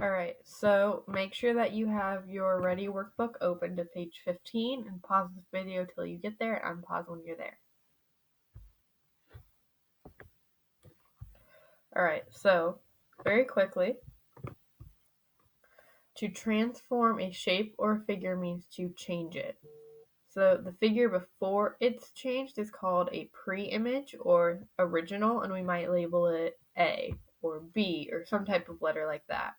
Alright, so make sure that you have your Ready workbook open to page 15 and pause this video till you get there and unpause when you're there. Alright, so very quickly, to transform a shape or figure means to change it. So the figure before it's changed is called a pre-image or original, and we might label it A or B or some type of letter like that.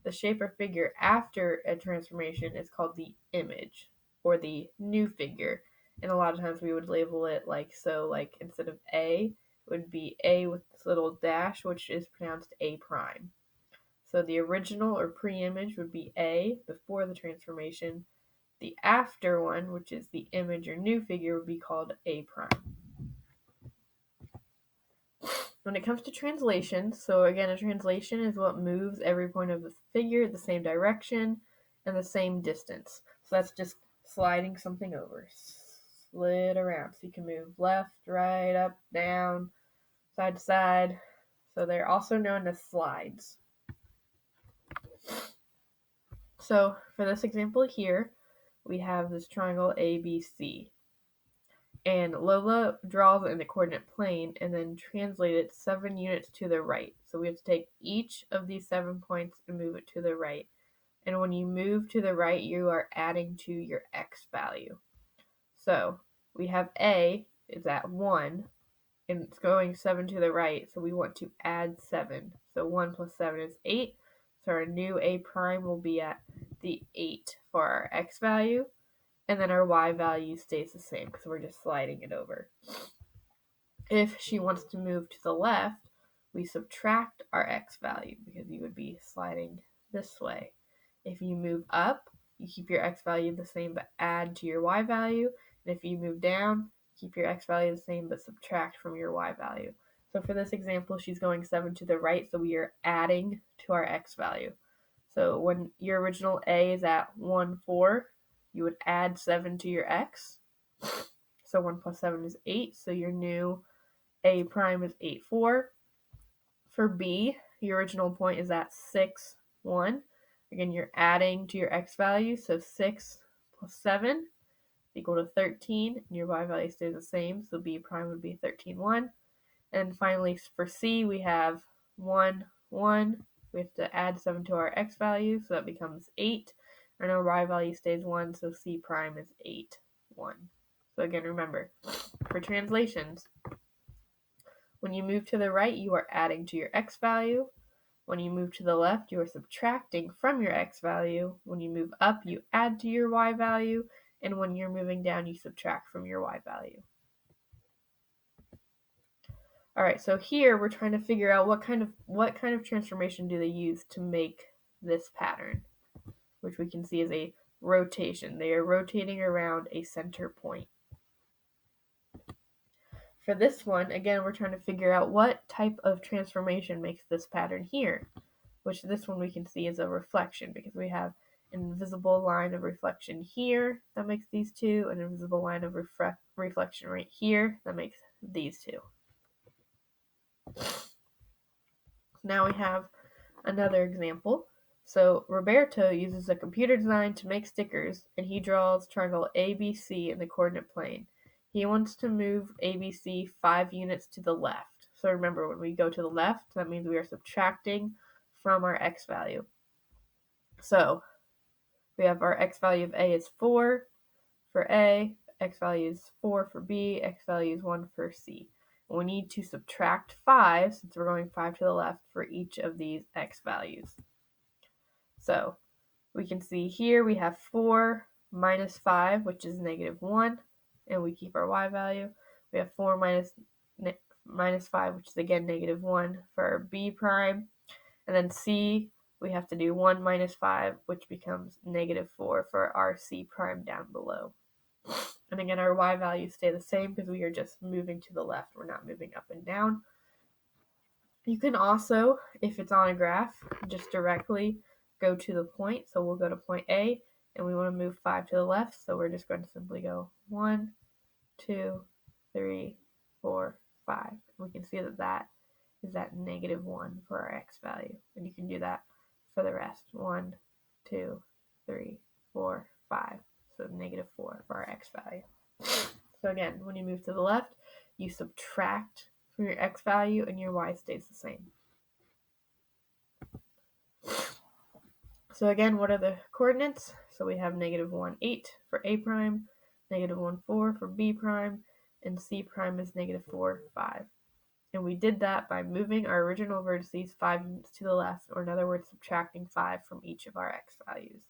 The shape or figure after a transformation is called the image or the new figure, and a lot of times we would label it like so, like instead of A, it would be A with this little dash, which is pronounced A prime. So the original or pre-image would be A before the transformation. The after one, which is the image or new figure, would be called A prime. When it comes to translation, so again, a translation is what moves every point of the figure the same direction and the same distance. So that's just sliding something over. Slid around. So you can move left, right, up, down, side to side. So they're also known as slides. So for this example here, we have this triangle ABC. And Lola draws in the coordinate plane and then translate it 7 units to the right. So we have to take each of these 7 points and move it to the right. And when you move to the right, you are adding to your x value. So we have A is at 1, and it's going 7 to the right, so we want to add 7. So 1 plus 7 is 8. So our new A prime will be at the 8 for our x value. And then our y value stays the same because we're just sliding it over. If she wants to move to the left, we subtract our x value because you would be sliding this way. If you move up, you keep your x value the same but add to your y value. And if you move down, keep your x value the same but subtract from your y value. So for this example, she's going 7 to the right, so we are adding to our x value. So when your original A is at 1, 4, you would add 7 to your x. So 1 plus 7 is 8. So your new A prime is 8, 4. For B, your original point is at 6, 1. Again, you're adding to your x value. So 6 plus 7 is equal to 13. And your y value stays the same. So B prime would be 13, 1. And finally, for C, we have 1, 1. We have to add 7 to our x value. So that becomes 8. And our y value stays 1, so C prime is 8, 1. So again, remember, for translations, when you move to the right, you are adding to your x value. When you move to the left, you are subtracting from your x value. When you move up, you add to your y value. And when you're moving down, you subtract from your y value. All right, so here we're trying to figure out what kind of transformation do they use to make this pattern, which we can see is a rotation. They are rotating around a center point. For this one, again, we're trying to figure out what type of transformation makes this pattern here, which this one we can see is a reflection because we have an invisible line of reflection here that makes these two, an invisible line of reflection right here that makes these two. Now we have another example. So Roberto uses a computer design to make stickers, and he draws triangle ABC in the coordinate plane. He wants to move ABC 5 units to the left. So remember, when we go to the left, that means we are subtracting from our x value. So we have our x value of A is 4 for A, x value is 4 for B, x value is 1 for C. We need to subtract 5, since we're going 5 to the left, for each of these x values. So we can see here we have 4 minus 5, which is negative 1, and we keep our y value. We have 4 minus 5, which is again negative 1 for our B prime. And then C, we have to do 1 minus 5, which becomes negative 4 for our C prime down below. And again, our y values stay the same because we are just moving to the left. We're not moving up and down. You can also, if it's on a graph, just directly go to the point. So we'll go to point A, and we want to move 5 to the left. So we're just going to simply go 1, 2, 3, 4, 5. We can see that that is at negative 1 for our x value. And you can do that for the rest. 1, 2, 3, 4, 5. So -4 for our x value. So again, when you move to the left, you subtract from your x value and your y stays the same. So again, what are the coordinates? So we have -1, 8 for a prime, -1, 4 for b prime, and c prime is -4, 5. And we did that by moving our original vertices 5 units to the left, or in other words, subtracting 5 from each of our x values.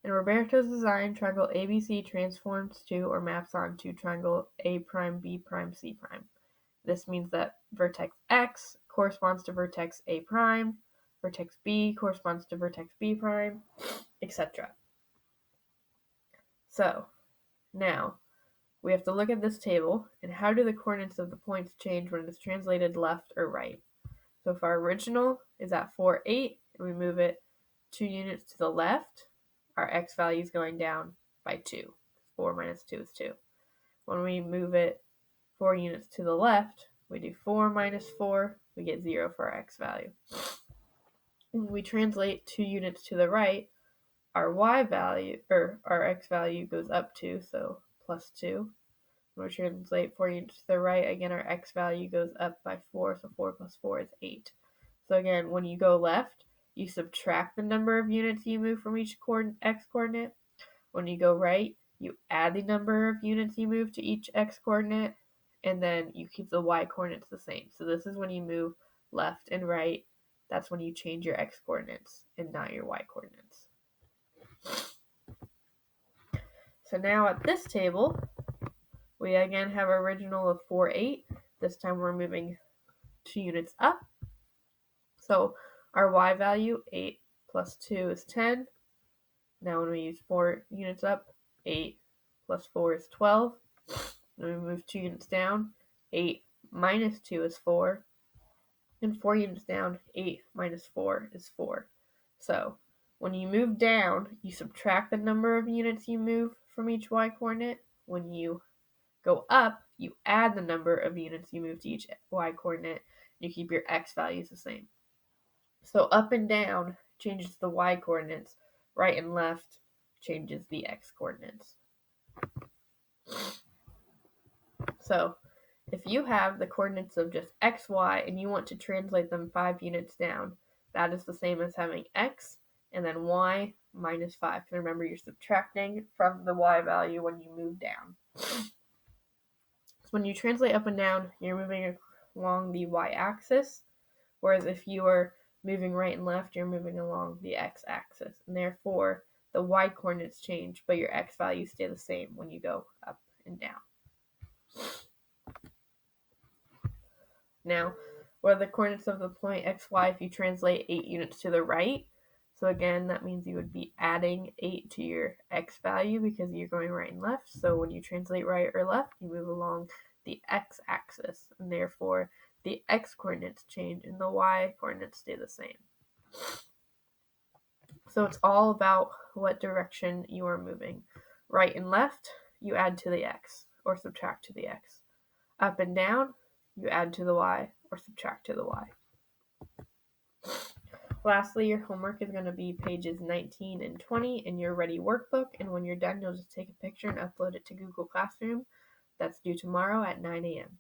In Roberto's design, triangle ABC transforms to or maps onto triangle A prime, B prime, C prime. This means that vertex X corresponds to vertex A prime, vertex B corresponds to vertex B prime, etc. So, now, we have to look at this table, and how do the coordinates of the points change when it is translated left or right? So if our original is at 4, 8, and we move it 2 units to the left, our x value is going down by 2. 4 minus 2 is 2. When we move it 4 units to the left, we do 4 minus 4, we get 0 for our x value. When we translate 2 units to the right, our y value, or our x value goes up 2, so plus 2. When we translate 4 units to the right, again our x value goes up by 4, so 4 plus 4 is 8. So again, when you go left, you subtract the number of units you move from each x coordinate. When you go right, you add the number of units you move to each x coordinate, and then you keep the y coordinates the same. So this is when you move left and right. That's when you change your x coordinates and not your y coordinates. So now at this table, we again have our original of 4, 8. This time we're moving 2 units up. So our y value, 8 plus 2 is 10. Now when we use 4 units up, 8 plus 4 is 12. When we move 2 units down, 8 minus 2 is 4. And 4 units down, 8 minus 4 is 4. So when you move down, you subtract the number of units you move from each y coordinate. When you go up, you add the number of units you move to each y coordinate. You keep your x values the same. So up and down changes the y coordinates. Right and left changes the x coordinates. So if you have the coordinates of just x, y, and you want to translate them 5 units down, that is the same as having x and then y minus 5. And remember, you're subtracting from the y value when you move down. So when you translate up and down, you're moving along the y-axis, whereas if you are moving right and left, you're moving along the x-axis. And therefore, the y coordinates change, but your x values stay the same when you go up and down. Now, what are the coordinates of the point xy if you translate 8 units to the right? So again, that means you would be adding 8 to your x value because you're going right and left. So when you translate right or left, you move along the x-axis, and therefore the x coordinates change and the y coordinates stay the same. So it's all about what direction you are moving. Right and left, you add to the x or subtract to the x. Up and down, you add to the y or subtract to the y. Lastly, your homework is going to be pages 19 and 20 in your Ready workbook, and when you're done, you'll just take a picture and upload it to Google Classroom. That's due tomorrow at 9 a.m.